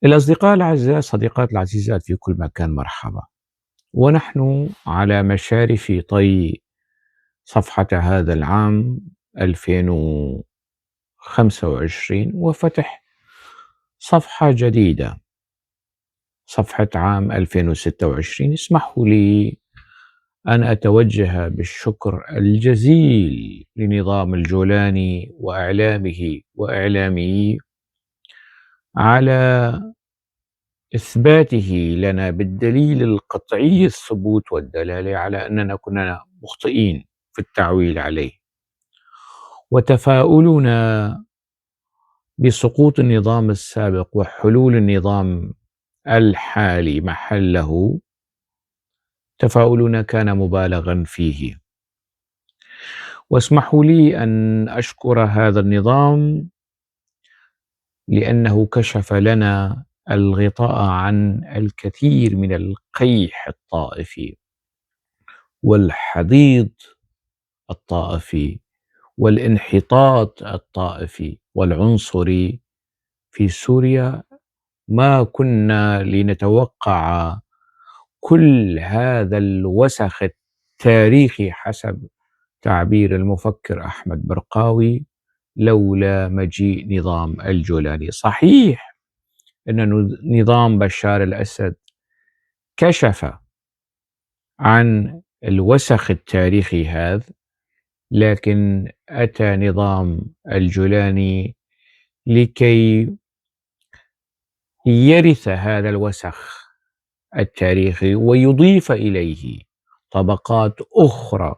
الأصدقاء الأعزاء، صديقات العزيزات في كل مكان، مرحبا. ونحن على مشارف طي صفحة هذا العام 2025 وفتح صفحة جديدة، صفحة عام 2026. اسمحوا لي أن أتوجه بالشكر الجزيل لنظام الجولاني وإعلامه وإعلاميه على إثباته لنا بالدليل القطعي الثبوت والدلالة على أننا كنا مخطئين في التعويل عليه، وتفاؤلنا بسقوط النظام السابق وحلول النظام الحالي محله، تفاؤلنا كان مبالغا فيه. واسمحوا لي أن أشكر هذا النظام لأنه كشف لنا الغطاء عن الكثير من القيح الطائفي والحضيض الطائفي والانحطاط الطائفي والعنصري في سوريا. ما كنا لنتوقع كل هذا الوسخ التاريخي حسب تعبير المفكر أحمد برقاوي لولا مجيء نظام الجولاني. صحيح أن نظام بشار الأسد كشف عن الوسخ التاريخي هذا، لكن أتى نظام الجولاني لكي يرث هذا الوسخ التاريخي ويضيف إليه طبقات أخرى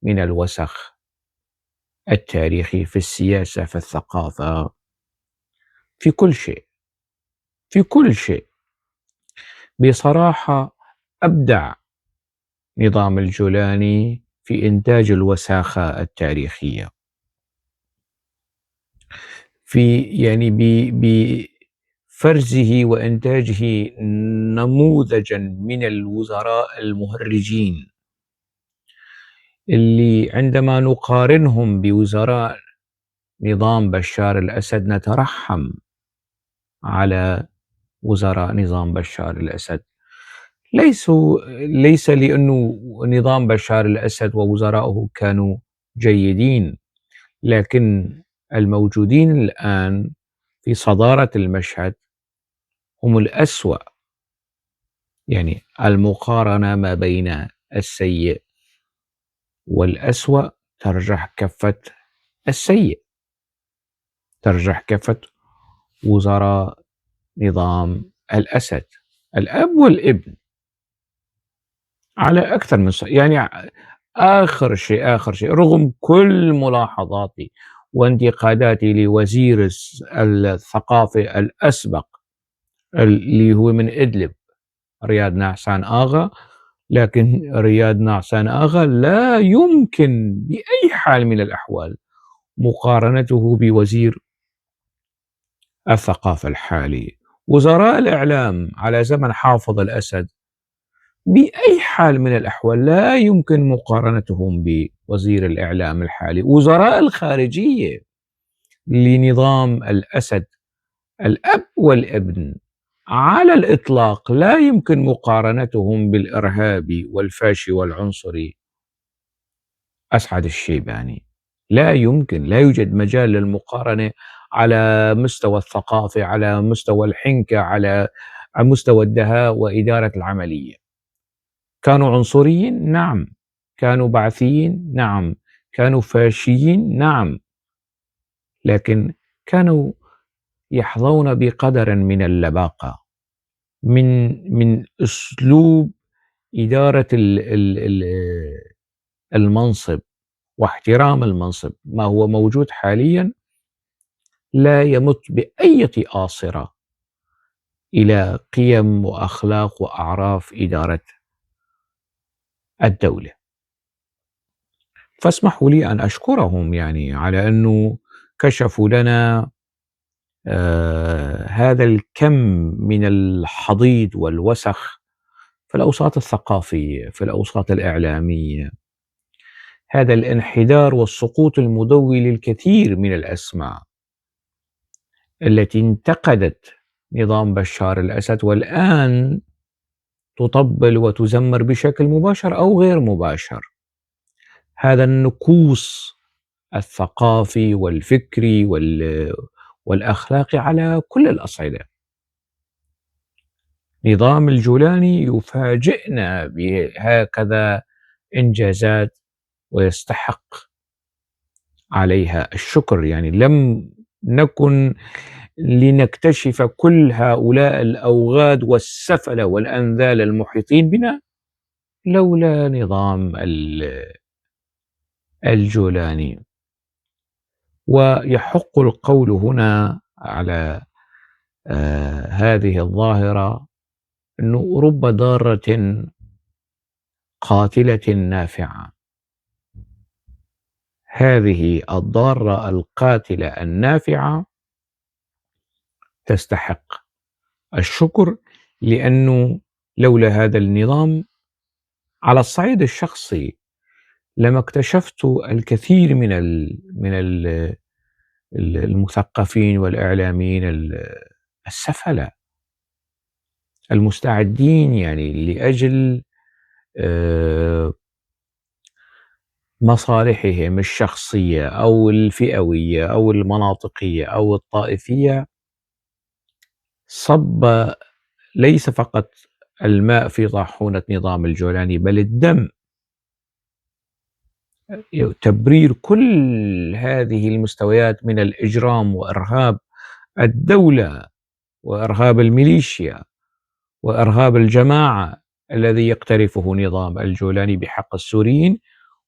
من الوسخ التاريخي في السياسة، في الثقافة، في كل شيء، في كل شيء. بصراحة أبدع نظام الجولاني في إنتاج الوساخة التاريخية، في يعني بفرزه وإنتاجه نموذجا من الوزراء المهرجين اللي عندما نقارنهم بوزراء نظام بشار الأسد نترحم على وزراء نظام بشار الأسد. ليس لأنه نظام بشار الأسد ووزراءه كانوا جيدين، لكن الموجودين الآن في صدارة المشهد هم الأسوأ. يعني المقارنة ما بين السيء والأسوأ ترجح كفة السيء، ترجح كفة وزراء نظام الأسد، الأب والابن، على أكثر من يعني آخر شيء رغم كل ملاحظاتي وانتقاداتي لوزير الثقافة الأسبق اللي هو من إدلب، رياض نعسان آغا، لكن رياض نعسان آغا لا يمكن بأي حال من الأحوال مقارنته بوزير الثقافة الحالي. وزراء الإعلام على زمن حافظ الأسد بأي حال من الأحوال لا يمكن مقارنتهم بوزير الإعلام الحالي. وزراء الخارجية لنظام الأسد، الأب والابن، على الإطلاق لا يمكن مقارنتهم بالإرهابي والفاشي والعنصري أسعد الشيباني. لا يمكن، لا يوجد مجال للمقارنة على مستوى الثقافة، على مستوى الحنكة، على مستوى الدهاء وإدارة العملية. كانوا عنصريين؟ نعم. كانوا بعثيين؟ نعم. كانوا فاشيين؟ نعم. لكن كانوا يحظون بقدر من اللباقة، من أسلوب إدارة المنصب واحترام المنصب. ما هو موجود حاليا لا يمت بأي آصرة إلى قيم وأخلاق وأعراف إدارة الدولة. فاسمحوا لي أن أشكرهم يعني على أنه كشفوا لنا هذا الكم من الحضيض والوسخ في الأوساط الثقافية، في الأوساط الإعلامية، هذا الانحدار والسقوط المدوي للكثير من الأسماء التي انتقدت نظام بشار الأسد، والآن تطبل وتزمر بشكل مباشر أو غير مباشر. هذا النكوص الثقافي والفكري والأخلاقي على كل الأصعدة. نظام الجولاني يفاجئنا بهكذا إنجازات ويستحق عليها الشكر، يعني لم نكن لنكتشف كل هؤلاء الأوغاد والسفلة والأنذال المحيطين بنا لولا نظام الجولاني. ويحق القول هنا على هذه الظاهرة أنه رب ضارة قاتلة نافعة. هذه الضارة القاتلة النافعة تستحق الشكر، لأنه لولا هذا النظام على الصعيد الشخصي لما اكتشفت الكثير من المثقفين والإعلاميين السفلة المستعدين يعني لأجل آه، مصالحهم الشخصية أو الفئوية أو المناطقية أو الطائفية، صب ليس فقط الماء في طاحونة نظام الجولاني بل الدم، تبرير كل هذه المستويات من الإجرام وإرهاب الدولة وإرهاب الميليشيا وإرهاب الجماعة الذي يقترفه نظام الجولاني بحق السوريين.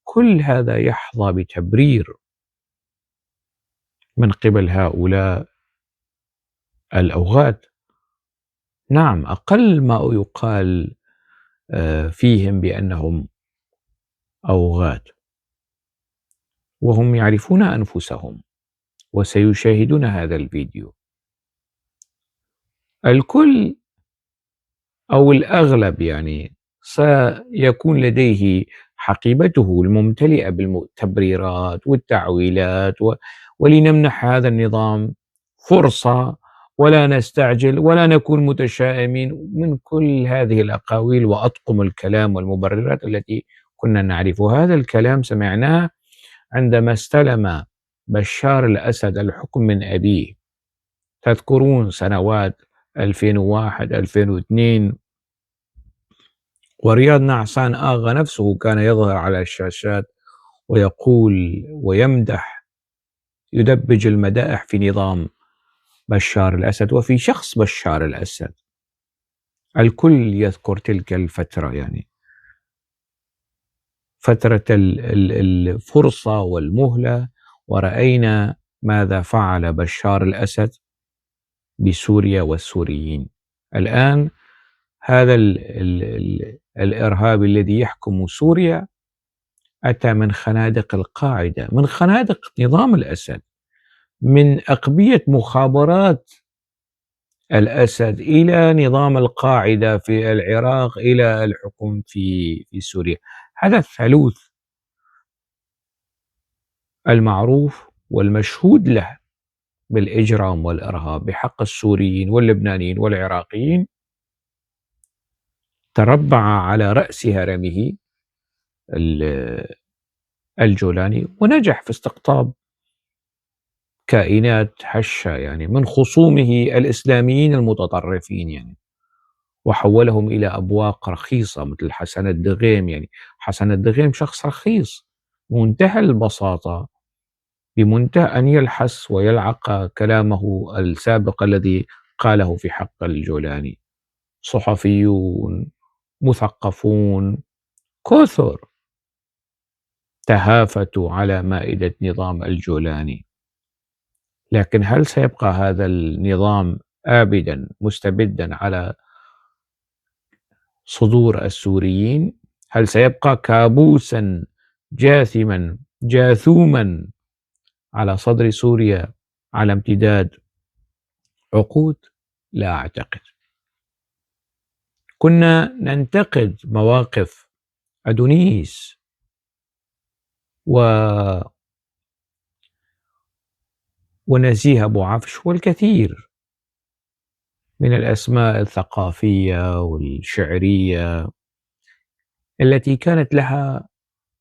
كل هذا يحظى بتبرير من قبل هؤلاء الأوغاد. نعم، أقل ما يقال فيهم بأنهم أوغاد، وهم يعرفون أنفسهم وسيشاهدون هذا الفيديو. الكل أو الأغلب يعني سيكون لديه حقيبته الممتلئة بالتبريرات والتعويلات ولنمنح هذا النظام فرصة ولا نستعجل ولا نكون متشائمين من كل هذه الأقاويل وأطقم الكلام والمبررات التي كنا نعرف. هذا الكلام سمعناه عندما استلم بشار الأسد الحكم من أبيه. تذكرون سنوات 2001 2002 ورياض نعسان آغا نفسه كان يظهر على الشاشات ويقول ويمدح، يدبج المدائح في نظام بشار الأسد وفي شخص بشار الأسد. الكل يذكر تلك الفترة، يعني فترة الفرصة والمهلة، ورأينا ماذا فعل بشار الأسد بسوريا والسوريين. الآن هذا الإرهابي الذي يحكم سوريا أتى من خنادق القاعدة، من خنادق نظام الأسد، من أقبية مخابرات الأسد إلى نظام القاعدة في العراق إلى الحكم في سوريا. هذا الثالوث المعروف والمشهود له بالإجرام والإرهاب بحق السوريين واللبنانيين والعراقيين تربع على رأس هرمه الجولاني، ونجح في استقطاب كائنات هشة يعني من خصومه الإسلاميين المتطرفين يعني، وحولهم إلى أبواق رخيصة مثل حسن الدغيم. يعني حسن الدغيم شخص رخيص منتهى البساطة، بمنتهى أن يلحس ويلعق كلامه السابق الذي قاله في حق الجولاني. صحفيون مثقفون كثر تهافتوا على مائدة نظام الجولاني، لكن هل سيبقى هذا النظام آبدا مستبدا على صدور السوريين؟ هل سيبقى كابوسا جاثما جاثوما على صدر سوريا على امتداد عقود؟ لا أعتقد. كنا ننتقد مواقف أدونيس ونزيه أبو عفش والكثير من الأسماء الثقافية والشعرية التي كانت لها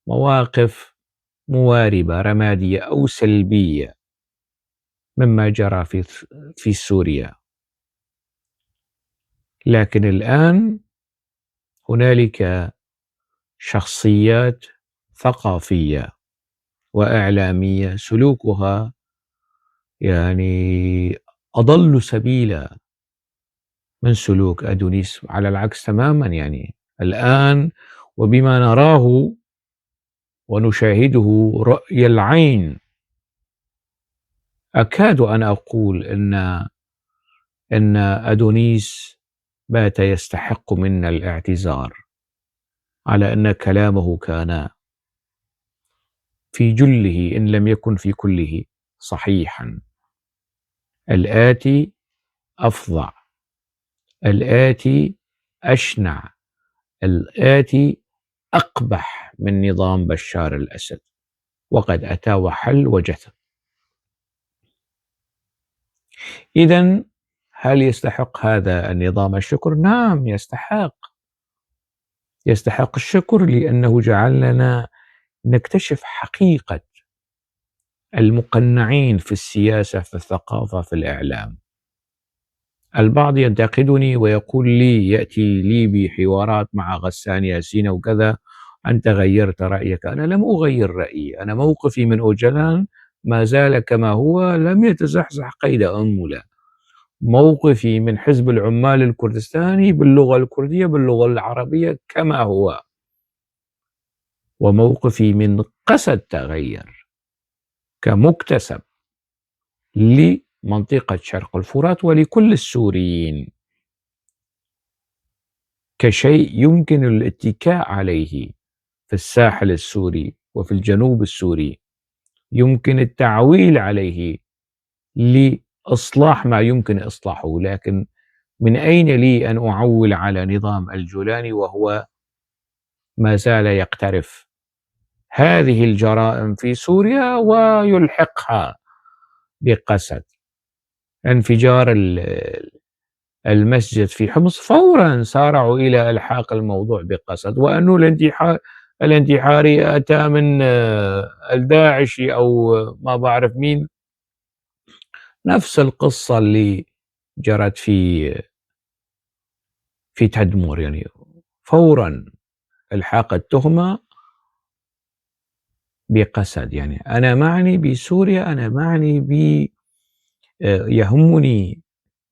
مواقف مواربة رمادية أو سلبية مما جرى في سوريا. لكن الآن هنالك شخصيات ثقافية وإعلامية سلوكها يعني أضل سبيلا من سلوك أدونيس، على العكس تماما. يعني الآن وبما نراه ونشاهده رأي العين، أكاد أن أقول إن أدونيس بات يستحق منا الاعتذار على أن كلامه كان في جله إن لم يكن في كله صحيحا. الآتي أفظع، الآتي أشنع، الآتي أقبح من نظام بشار الأسد، وقد أتى وحل وجث. إذن هل يستحق هذا النظام الشكر؟ نعم يستحق الشكر، لأنه جعلنا نكتشف حقيقة المقنعين في السياسة، في الثقافة، في الإعلام. البعض ينتقدني ويقول لي، يأتي لي بحوارات مع غسان ياسين وكذا: أنت غيرت رأيك. أنا لم أغير رأيي، أنا موقفي من أوجلان ما زال كما هو، لم يتزحزح قيد أنملة. موقفي من حزب العمال الكردستاني باللغة الكردية باللغة العربية كما هو، وموقفي من قسد تغير كمكتسب لمنطقة شرق الفرات ولكل السوريين، كشيء يمكن الاتكاء عليه في الساحل السوري وفي الجنوب السوري، يمكن التعويل عليه لإصلاح ما يمكن إصلاحه. لكن من أين لي أن أعول على نظام الجولاني وهو ما زال يقترف هذه الجرائم في سوريا ويلحقها بقسد؟ انفجار المسجد في حمص فورا سارعوا إلى إلحاق الموضوع بقسد، وأنه الانتحاري أتى من الداعشي أو ما بعرف مين. نفس القصة اللي جرت في تدمر، يعني فورا إلحاق التهمة بقسد. يعني أنا معني بسوريا، أنا معني يهمني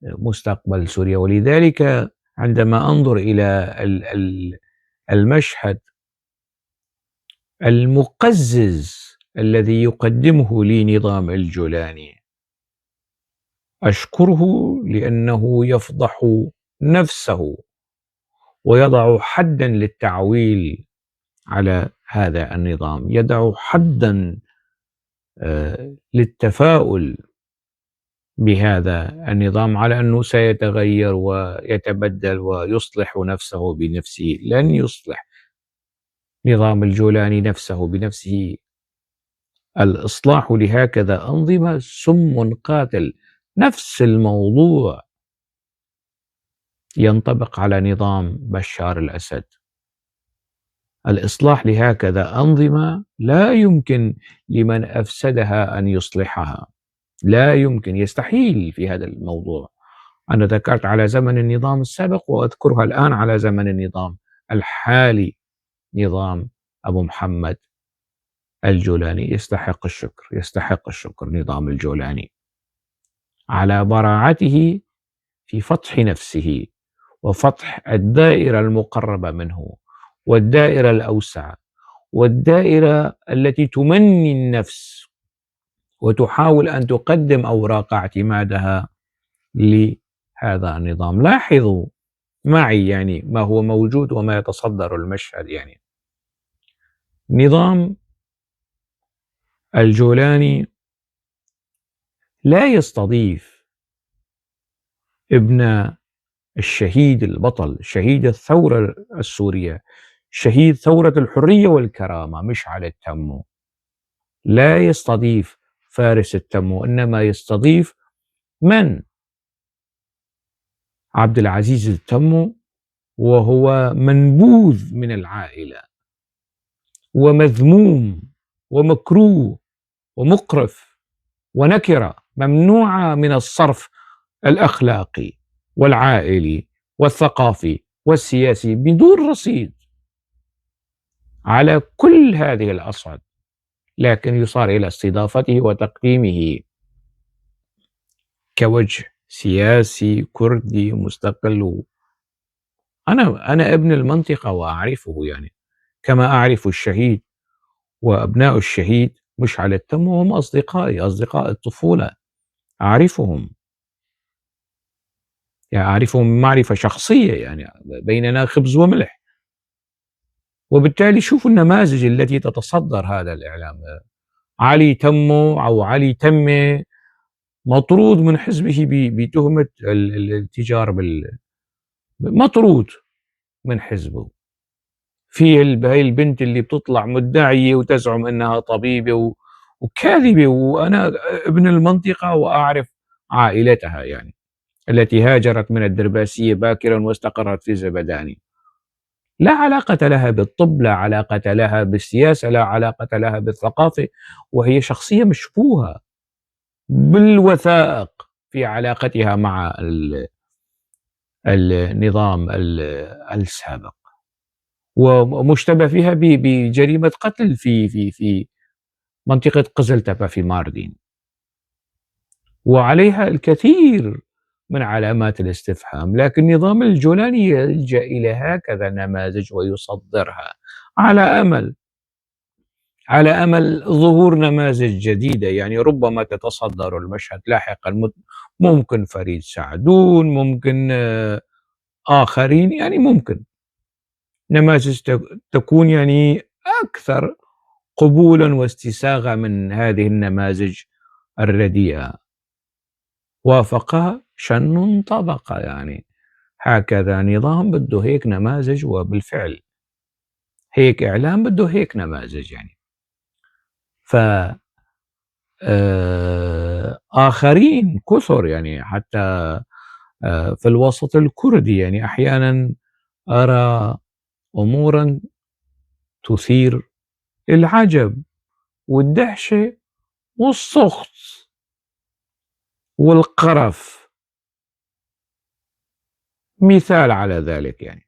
مستقبل سوريا. ولذلك عندما أنظر إلى المشهد المقزز الذي يقدمه لي نظام الجولاني، أشكره لأنه يفضح نفسه ويضع حدا للتعويل على هذا النظام، يضع حدا للتفاؤل بهذا النظام على أنه سيتغير ويتبدل ويصلح نفسه بنفسه. لن يصلح نظام الجولاني نفسه بنفسه. الإصلاح لهكذا أنظمة سم قاتل. نفس الموضوع ينطبق على نظام بشار الأسد. الإصلاح لهكذا أنظمة لا يمكن لمن أفسدها أن يصلحها، لا يمكن، يستحيل في هذا الموضوع. أنا ذكرت على زمن النظام السابق وأذكرها الآن على زمن النظام الحالي، نظام أبو محمد الجولاني يستحق الشكر، يستحق الشكر نظام الجولاني على براعته في فتح نفسه وفتح الدائرة المقربة منه والدائرة الأوسع والدائرة التي تمني النفس وتحاول أن تقدم أوراق اعتمادها لهذا النظام. لاحظوا معي يعني ما هو موجود وما يتصدر المشهد. يعني نظام الجولاني لا يستضيف ابن الشهيد البطل، شهيد الثورة السورية، شهيد ثورة الحرية والكرامة مشعل التمو، لا يستضيف فارس التمو، إنما يستضيف من عبد العزيز التمو، وهو منبوذ من العائلة ومذموم ومكروه ومقرف ونكرة ممنوعة من الصرف الأخلاقي والعائلي والثقافي والسياسي بدون رصيد على كل هذه الأصعدة، لكن يصار إلى استضافته وتقديمه كوجه سياسي كردي مستقل. أنا ابن المنطقة وأعرفه، يعني كما أعرف الشهيد وأبناء الشهيد مشعل التم، هم أصدقائي، أصدقاء الطفولة، أعرفهم، يعني أعرفهم معرفة شخصية، يعني بيننا خبز وملح. وبالتالي شوفوا النماذج التي تتصدر هذا الإعلام. علي تمو أو علي تمة مطرود من حزبه بتهمة الاتجار مطرود من حزبه. في هاي البنت اللي بتطلع مدعية وتزعم أنها طبيبة وكاذبة، وأنا ابن المنطقة وأعرف عائلتها، يعني التي هاجرت من الدرباسية باكرا واستقرت في زبداني. لا علاقة لها بالطب، لا علاقة لها بالسياسة، لا علاقة لها بالثقافة، وهي شخصية مشبوهة بالوثائق في علاقتها مع النظام السابق، ومشتبه فيها بجريمة قتل في منطقة قزلتبة في ماردين، وعليها الكثير من علامات الاستفهام. لكن نظام الجولاني يلجأ إلى هكذا نماذج ويصدرها على أمل ظهور نماذج جديدة، يعني ربما تتصدر المشهد لاحقا، ممكن فريد سعدون، ممكن آخرين، يعني ممكن نماذج تكون يعني أكثر قبولا واستساغة من هذه النماذج الرديئة. وافقها شن طبقة، يعني هكذا نظام بده هيك نماذج، وبالفعل هيك إعلام بده هيك نماذج. يعني ف آخرين كثر، يعني حتى في الوسط الكردي، يعني أحيانا أرى أمورا تثير العجب والدهشة والسخط والقرف. مثال على ذلك، يعني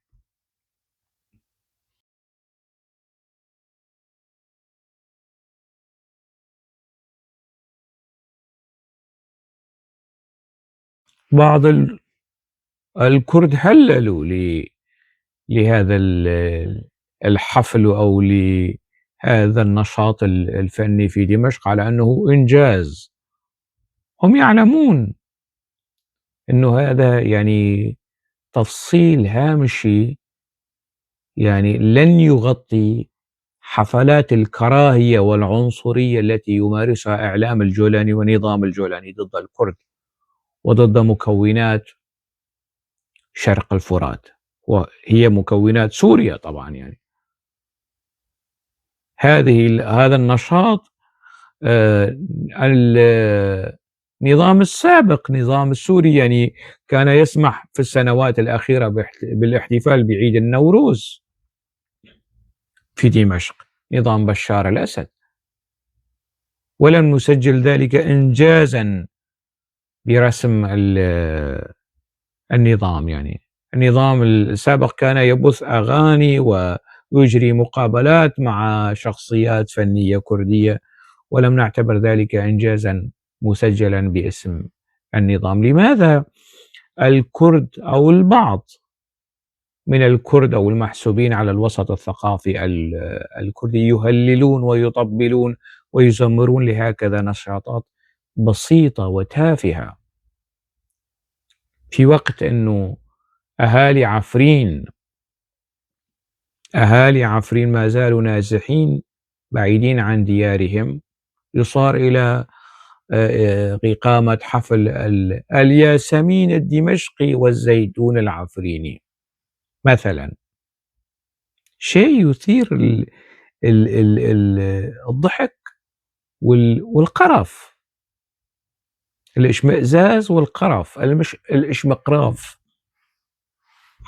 بعض الكرد هللوا لهذا الحفل أو لهذا النشاط الفني في دمشق على أنه إنجاز. هم يعلمون أنه هذا يعني تفصيل هامشي، يعني لن يغطي حفلات الكراهية والعنصرية التي يمارسها إعلام الجولاني ونظام الجولاني ضد الكرد وضد مكونات شرق الفرات، وهي مكونات سوريا طبعا. يعني هذا النشاط النظام السابق، نظام السوري، يعني كان يسمح في السنوات الأخيرة بالاحتفال بعيد النوروز في دمشق، نظام بشار الأسد، ولم نسجل ذلك إنجازا برسم النظام. يعني النظام السابق كان يبث أغاني ويجري مقابلات مع شخصيات فنية كردية، ولم نعتبر ذلك إنجازا مسجلا باسم النظام. لماذا الكرد أو البعض من الكرد أو المحسوبين على الوسط الثقافي الكردي يهللون ويطبلون ويزمرون لهكذا نشاطات بسيطة وتافهة، في وقت أنه أهالي عفرين ما زالوا نازحين بعيدين عن ديارهم، يصار إلى إقامة حفل الياسمين الدمشقي والزيتون العفريني مثلا. شيء يثير الضحك والقرف، الاشمئزاز والقرف، الاشمقراف.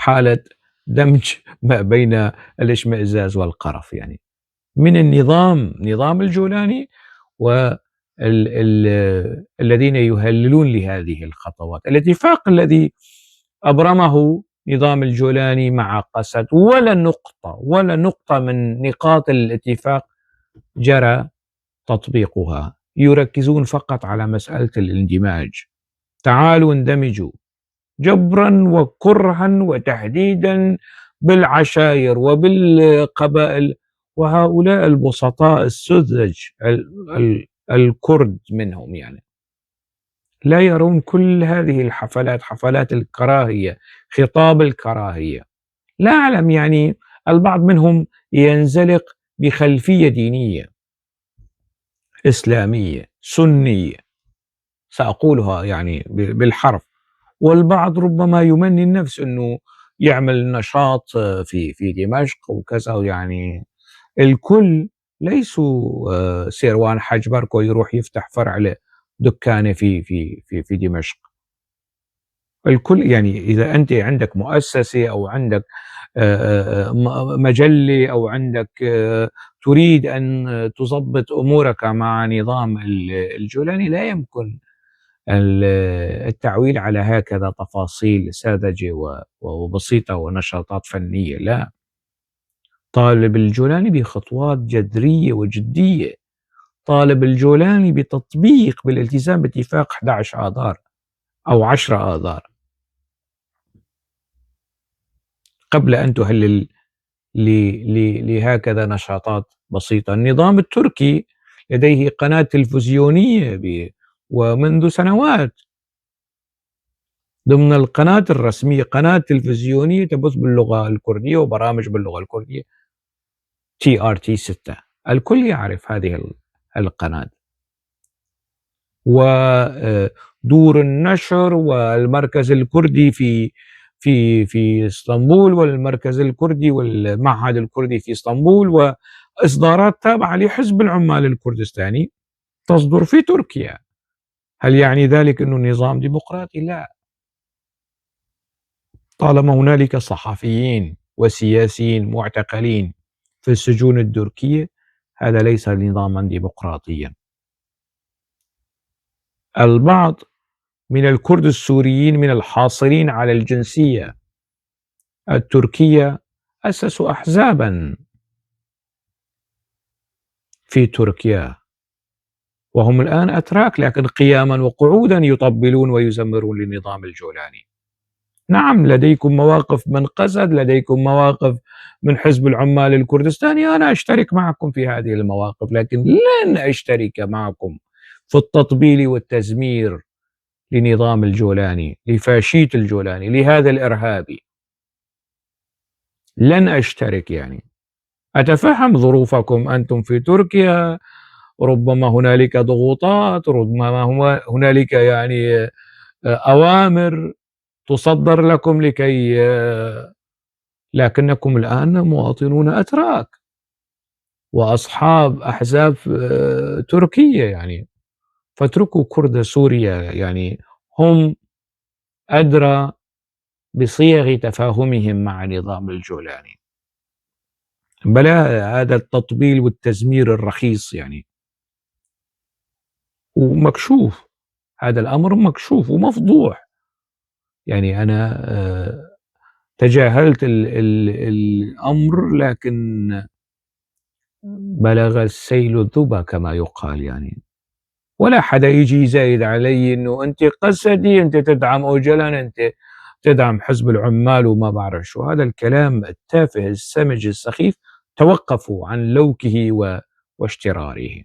حالة دمج ما بين الاشمئزاز والقرف يعني، من نظام الجولاني الذين يهللون لهذه الخطوات. الاتفاق الذي أبرمه نظام الجولاني مع قسد ولا نقطة من نقاط الاتفاق جرى تطبيقها، يركزون فقط على مسألة الاندماج. تعالوا اندمجوا جبرا وكرها وتهديدا بالعشائر وبالقبائل، وهؤلاء البسطاء السذج الكرد منهم يعني لا يرون كل هذه الحفلات، حفلات الكراهية، خطاب الكراهية. لا أعلم يعني البعض منهم ينزلق بخلفية دينية إسلامية سنية، سأقولها يعني بالحرف، والبعض ربما يمني النفس أنه يعمل نشاط في دمشق وكذا، يعني الكل ليسوا سيروان حج بركو يروح يفتح فرع دكانة في دمشق. الكل يعني إذا أنت عندك مؤسسة أو عندك مجلة أو عندك تريد أن تضبط أمورك مع نظام الجولاني، لا يمكن التعويل على هكذا تفاصيل ساذجة وبسيطة ونشاطات فنية. لا، طالب الجولاني بخطوات جذرية وجدية، طالب الجولاني بتطبيق بالالتزام باتفاق 11 آذار أو 10 آذار قبل أن تهلل لهكذا نشاطات بسيطة. النظام التركي لديه قناة تلفزيونية ومنذ سنوات ضمن القناة الرسمية قناة تلفزيونية تبث باللغة الكردية وبرامج باللغة الكردية، TRT 6، الكل يعرف هذه القناة. ودور النشر والمركز الكردي في اسطنبول، والمركز الكردي والمعهد الكردي في اسطنبول، وإصدارات تابعة لحزب العمال الكردستاني تصدر في تركيا. هل يعني ذلك أنه نظام ديمقراطي؟ لا، طالما هنالك صحفيين وسياسيين معتقلين في السجون التركية، هذا ليس نظاما ديمقراطيا. البعض من الكرد السوريين من الحاصلين على الجنسية التركية أسسوا أحزابا في تركيا، وهم الآن أتراك، لكن قياما وقعودا يطبلون ويزمرون للنظام الجولاني. نعم، لديكم مواقف من قسد، لديكم مواقف من حزب العمال الكردستاني، أنا أشترك معكم في هذه المواقف، لكن لن أشترك معكم في التطبيل والتزمير لنظام الجولاني، لفاشية الجولاني، لهذا الإرهابي. لن أشترك يعني. أتفهم ظروفكم أنتم في تركيا، ربما هنالك ضغوطات، ربما هنالك يعني أوامر تصدر لكم لكي لكنكم الآن مواطنون أتراك وأصحاب أحزاب تركية يعني، فاتركوا كرد سوريا يعني، هم أدرى بصيغ تفاهمهم مع نظام الجولاني. بلا هذا التطبيل والتزمير الرخيص يعني، ومكشوف، هذا الأمر مكشوف ومفضوح. يعني أنا تجاهلت الأمر، لكن بلغ السيل الذبا كما يقال يعني، ولا حدا يجي يزايد علي انه انت قسدي، انت تدعم اوجلان، انت تدعم حزب العمال وما بعرف شو. هذا الكلام التافه السمج السخيف، توقفوا عن لوكه واشتراره.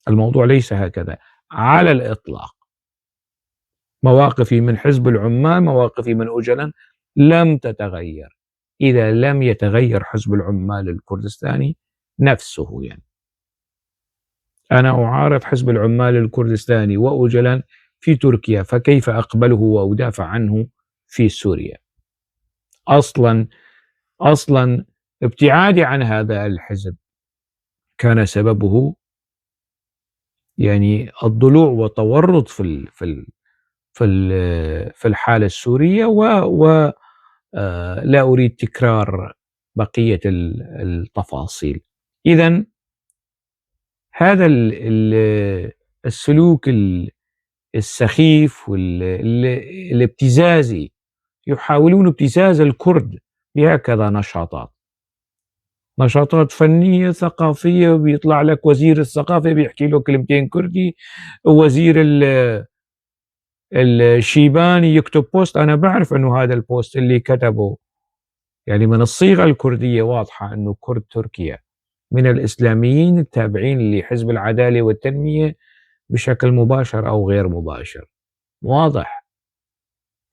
الموضوع ليس هكذا على الإطلاق. مواقفي من حزب العمال، مواقفي من اوجلان لم تتغير إذا لم يتغير حزب العمال الكردستاني نفسه يعني. أنا أعارض حزب العمال الكردستاني وأوجلان في تركيا، فكيف أقبله وأدافع عنه في سوريا؟ أصلا ابتعادي عن هذا الحزب كان سببه يعني الضلوع والتورط في الحالة السورية لا أريد تكرار بقية التفاصيل. إذن هذا السلوك السخيف والابتزازي، يحاولون ابتزاز الكرد بهكذا نشاطات فنية ثقافية، وبيطلع لك وزير الثقافة بيحكي له كلمتين كردي، وزير الشيباني يكتب بوست. أنا بعرف أنه هذا البوست اللي كتبه يعني من الصيغة الكردية واضحة أنه كرد تركيا من الإسلاميين التابعين لحزب العدالة والتنمية بشكل مباشر أو غير مباشر، واضح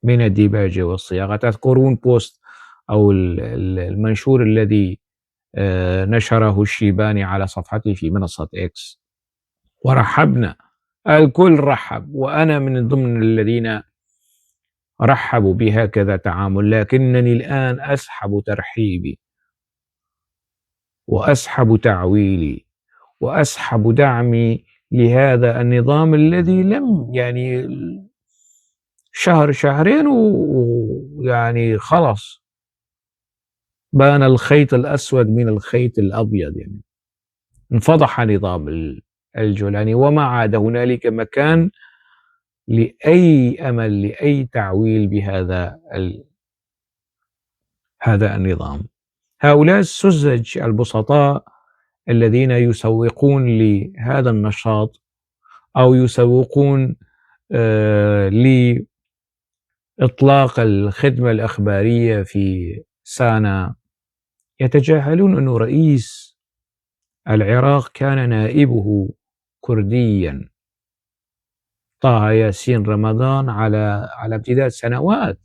من الديباجة والصياغة. تذكرون بوست أو المنشور الذي نشره الشيباني على صفحته في منصة إكس، ورحبنا، الكل رحب، وأنا من ضمن الذين رحبوا بهكذا تعامل، لكنني الآن أسحب ترحيبي وأسحب تعويلي وأسحب دعمي لهذا النظام الذي لم يعني شهر شهرين ويعني خلص بان الخيط الأسود من الخيط الأبيض، يعني انفضح نظام الجولاني وما عاد هنالك مكان لأي أمل لأي تعويل بهذا هذا النظام. هؤلاء السذج البسطاء الذين يسوقون لهذا النشاط أو يسوقون لإطلاق الخدمة الإخبارية في سانا، يتجاهلون أن رئيس العراق كان نائبه كرديا، طه ياسين رمضان، على امتداد سنوات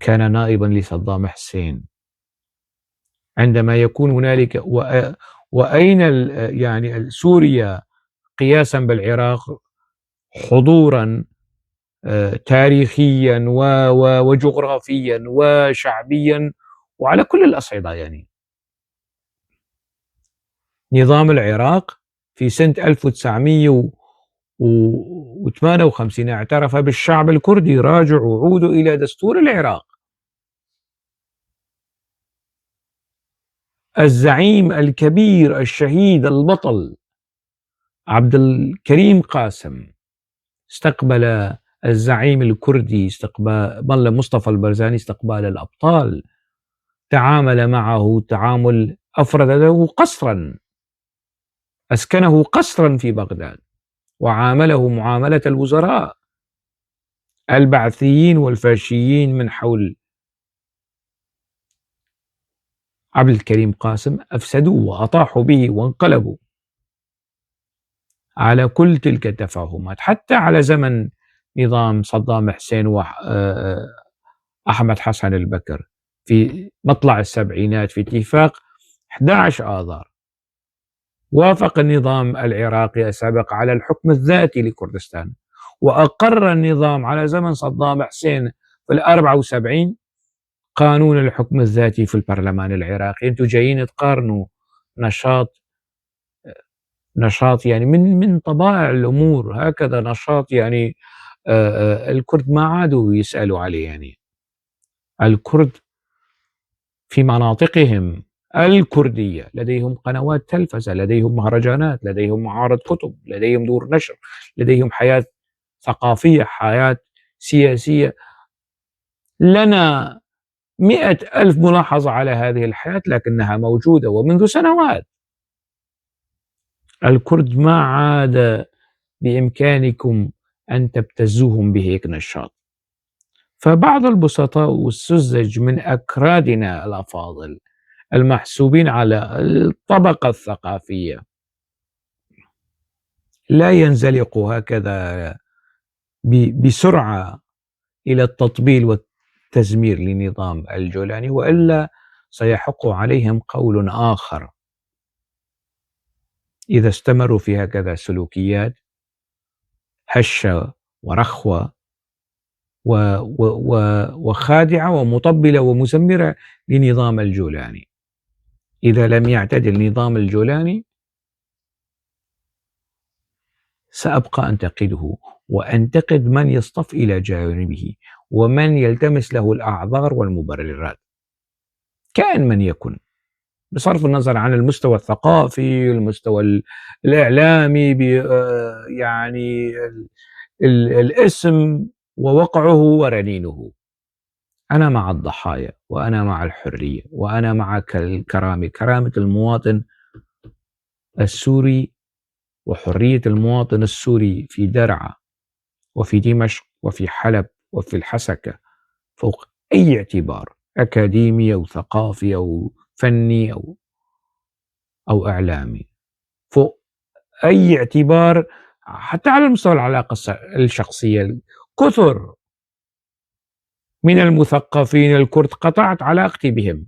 كان نائبا لصدام حسين. عندما يكون هنالك وأين يعني سوريا قياسا بالعراق حضورا تاريخيا وجغرافيا وشعبيا وعلى كل الأصعدة، يعني نظام العراق في سنة 1958 اعترف بالشعب الكردي. راجعوا، عودوا إلى دستور العراق. الزعيم الكبير الشهيد البطل عبد الكريم قاسم استقبل الزعيم الكردي، استقبال مصطفى البرزاني استقبال الأبطال، تعامل معه تعامل، أفرد له قصرا، أسكنه قصرا في بغداد، وعامله معاملة الوزراء البعثيين والفاشيين من حول عبد الكريم قاسم. أفسدوا وأطاحوا به وانقلبوا على كل تلك التفاهمات، حتى على زمن نظام صدام حسين وأحمد حسن البكر في مطلع السبعينات في اتفاق 11 آذار. وافق النظام العراقي السابق على الحكم الذاتي لكردستان، وأقر النظام على زمن صدام حسين في 74 قانون الحكم الذاتي في البرلمان العراقي. انتم جايين تقارنوا نشاط يعني من طبائع الأمور هكذا، نشاط يعني الكرد ما عادوا يسألوا عليه. يعني الكرد في مناطقهم الكردية لديهم قنوات تلفزة، لديهم مهرجانات، لديهم معارض كتب، لديهم دور نشر، لديهم حياة ثقافية، حياة سياسية. لنا 100,000 ملاحظة على هذه الحياة، لكنها موجودة ومنذ سنوات. الكرد ما عاد بإمكانكم أن تبتزوهم بهيك نشاط. فبعض البسطاء والسذج من أكرادنا الأفاضل المحسوبين على الطبقة الثقافية لا ينزلقوا هكذا بسرعة إلى التطبيل والتزمير لنظام الجولاني، وإلا سيحق عليهم قول آخر إذا استمروا في هكذا سلوكيات هشة ورخوة وخادعة ومطبلة ومزمرة لنظام الجولاني. إذا لم يعتدل نظام الجولاني سأبقى أنتقده وأنتقد من يصطف إلى جانبه ومن يلتمس له الأعذار والمبررات، كائن من يكن، بصرف النظر عن المستوى الثقافي، المستوى الإعلامي، يعني الاسم ووقعه ورنينه. أنا مع الضحايا، وأنا مع الحرية، وأنا مع الكرامة، كرامة المواطن السوري وحرية المواطن السوري في درعا وفي دمشق وفي حلب وفي الحسكة فوق أي اعتبار أكاديمي أو ثقافي أو فني أو إعلامي، فوق أي اعتبار، حتى على مستوى العلاقة الشخصية. كثر من المثقفين الكرد قطعت علاقتي بهم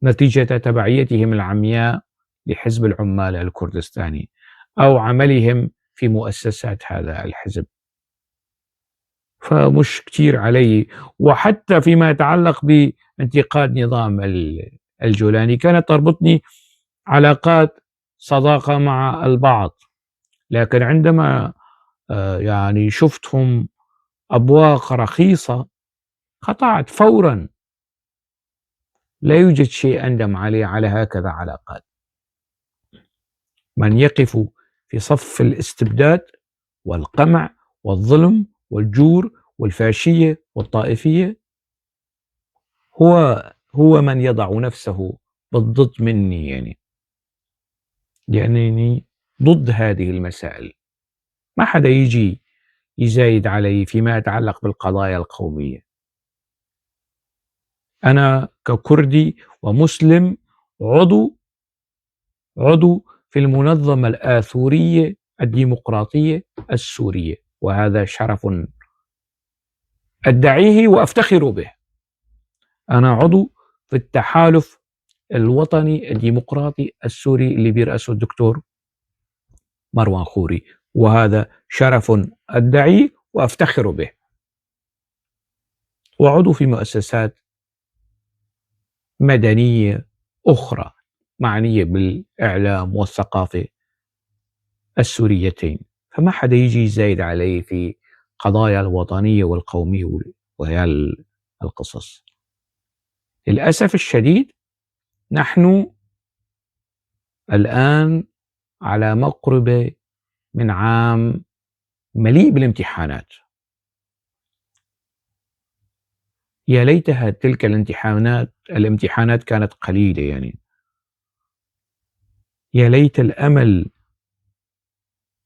نتيجة تبعيتهم العمياء لحزب العمال الكردستاني أو عملهم في مؤسسات هذا الحزب، فمش كتير علي. وحتى فيما يتعلق بانتقاد نظام الجولاني، كانت تربطني علاقات صداقة مع البعض، لكن عندما يعني شفتهم أبواق رخيصة قطعت فورا. لا يوجد شيء أندم عليه على هكذا علاقات. من يقف في صف الاستبداد والقمع والظلم والجور والفاشية والطائفية هو من يضع نفسه بالضد مني، يعني لأنني ضد هذه المسائل. ما حدا يجي يزايد علي فيما يتعلق بالقضايا القومية. أنا ككردي ومسلم عضو في المنظمة الآثورية الديمقراطية السورية، وهذا شرف أدعيه وأفتخر به. أنا عضو في التحالف الوطني الديمقراطي السوري اللي بيرأسه الدكتور مروان خوري، وهذا شرف أدعيه وأفتخر به. وعضو في مؤسسات مدنية أخرى معنية بالإعلام والثقافة السوريتين. فما حدا يجي يزايد علي في قضايا الوطنية والقومية وهي القصص. للأسف الشديد نحن الآن على مقربة من عام مليء بالامتحانات. يا ليتها تلك الامتحانات كانت قليلة، يعني يا ليت الأمل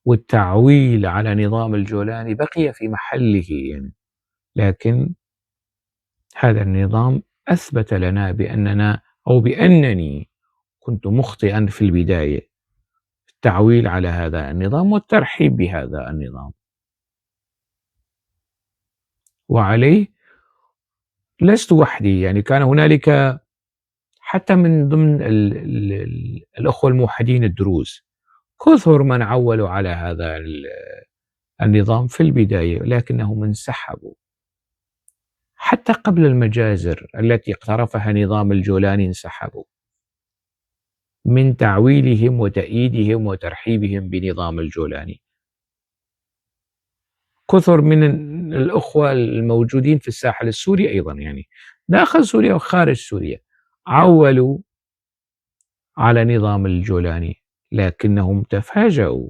والتعويل على نظام الجولاني بقي في محله، يعني لكن هذا النظام أثبت لنا بأنني كنت مخطئا في البداية، التعويل على هذا النظام والترحيب بهذا النظام. وعليه لست وحدي، يعني كان هنالك حتى من ضمن الأخوة الموحدين الدروز كثر من عولوا على هذا النظام في البداية، لكنهم انسحبوا. حتى قبل المجازر التي اقترفها نظام الجولاني انسحبوا من تعويلهم وتأييدهم وترحيبهم بنظام الجولاني. كثر من الأخوة الموجودين في الساحل السوري أيضا، يعني داخل سوريا وخارج سوريا، عولوا على نظام الجولاني، لكنهم تفاجؤوا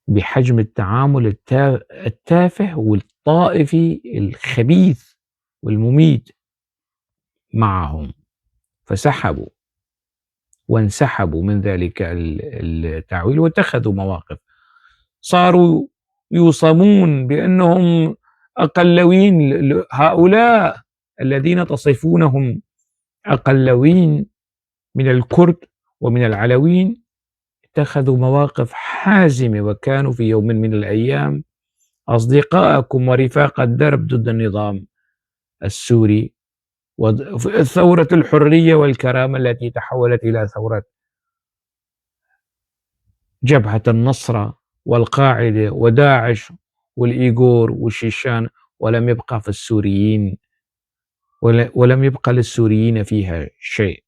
بحجم التعامل التافه والطائفي الخبيث والمميت معهم، فسحبوا وانسحبوا من ذلك التعويل واتخذوا مواقف. صاروا يوصمون بأنهم أقلويين. هؤلاء الذين تصفونهم أقلويين من الكرد ومن العلويين اتخذوا مواقف حازمة، وكانوا في يوم من الأيام أصدقاءكم ورفاق الدرب ضد النظام السوري. وثورة الحرية والكرامة التي تحولت إلى ثورة جبهة النصرة والقاعدة وداعش والإيغور والشيشان، ولم يبقى في السوريين ولم يبقى للسوريين فيها شيء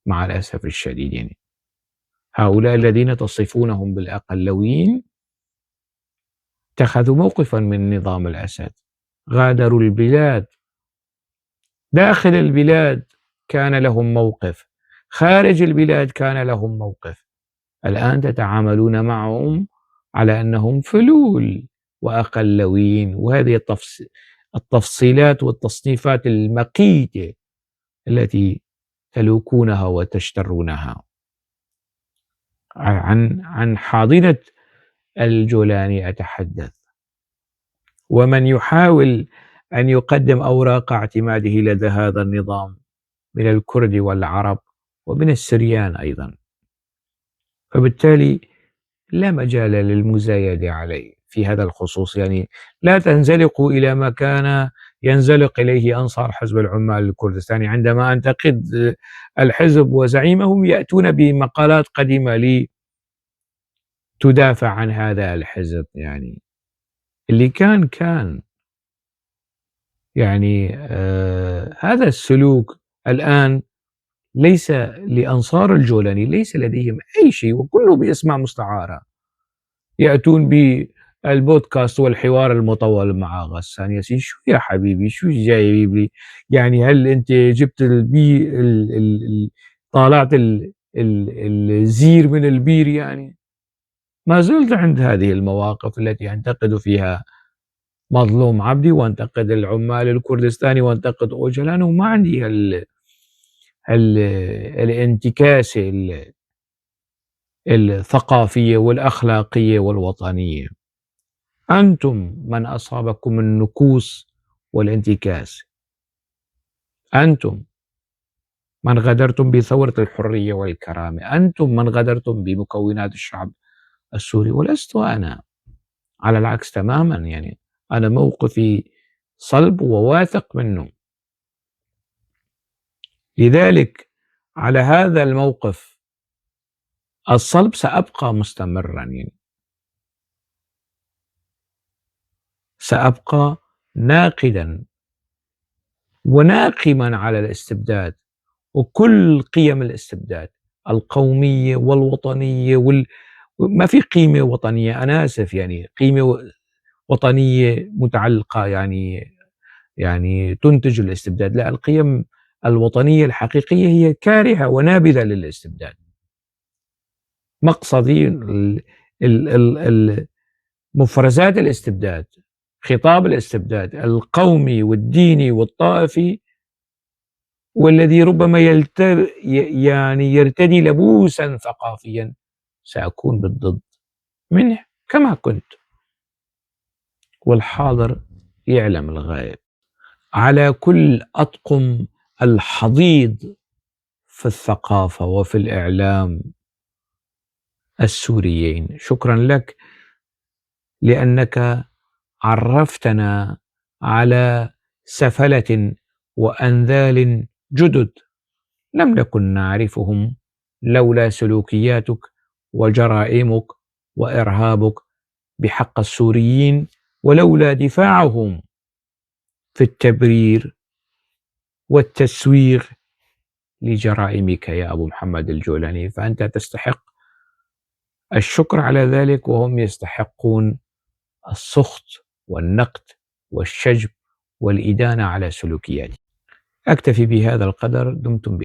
مع الأسف الشديد. يعني هؤلاء الذين تصفونهم بالأقلويين اتخذوا موقفا من نظام الأسد، غادروا البلاد. داخل البلاد كان لهم موقف، خارج البلاد كان لهم موقف. الآن تتعاملون معهم على أنهم فلول وأقلويين، وهذه التفصيلات والتصنيفات المقيتة التي تلوكونها وتشترونها. عن حاضنة الجولاني أتحدث، ومن يحاول أن يقدم أوراق اعتماده لدى هذا النظام من الكرد والعرب ومن السريان أيضا، فبالتالي لا مجال للمزايدة عليه في هذا الخصوص. يعني لا تنزلقوا إلى ما كان ينزلق إليه أنصار حزب العمال الكردستاني. عندما أنتقد الحزب وزعيمه يأتون بمقالات قديمة لي تدافع عن هذا الحزب. يعني اللي كان يعني هذا السلوك الآن ليس لأنصار الجولاني، ليس لديهم أي شيء، وكله بأسماء مستعارة. يأتون بالبودكاست والحوار المطول مع غسان ياسين. شو يا حبيبي، شو جايب لي؟ يعني هل أنت جبت طالعت الزير من البير؟ يعني ما زلت عند هذه المواقف التي أنتقد فيها مظلوم عبدي، وانتقد العمال الكردستاني، وانتقد أوجلان، وما عندي الانتكاسة الثقافية والأخلاقية والوطنية. أنتم من أصابكم النكوص والانتكاس، أنتم من غدرتم بثورة الحرية والكرامة، أنتم من غدرتم بمكونات الشعب السوري، ولست أنا. على العكس تماما، يعني أنا موقفي صلب وواثق منه. لذلك على هذا الموقف الصلب سأبقى مستمرا، يعني سأبقى ناقدا وناقما على الاستبداد وكل قيم الاستبداد القومية والوطنية ما في قيمة وطنية، أنا آسف، يعني قيمة وطنية متعلقة يعني تنتج الاستبداد. لا، القيم الوطنية الحقيقية هي كارهة ونابذة للاستبداد. مقصدي مفرزات الاستبداد، خطاب الاستبداد القومي والديني والطائفي، والذي ربما يعني يرتدي لبوسا ثقافيا، سأكون بالضد منه كما كنت. والحاضر يعلم الغائب. على كل أطقم الحضيض في الثقافة وفي الإعلام السوريين، شكرا لك لأنك عرفتنا على سفلة وأنذال جدد لم نكن نعرفهم لولا سلوكياتك وجرائمك وإرهابك بحق السوريين، ولولا دفاعهم في التبرير والتسويغ لجرائمك يا أبو محمد الجولاني. فأنت تستحق الشكر على ذلك، وهم يستحقون السخط والنقد والشجب والإدانة على سلوكياتي. أكتفي بهذا القدر. دمتم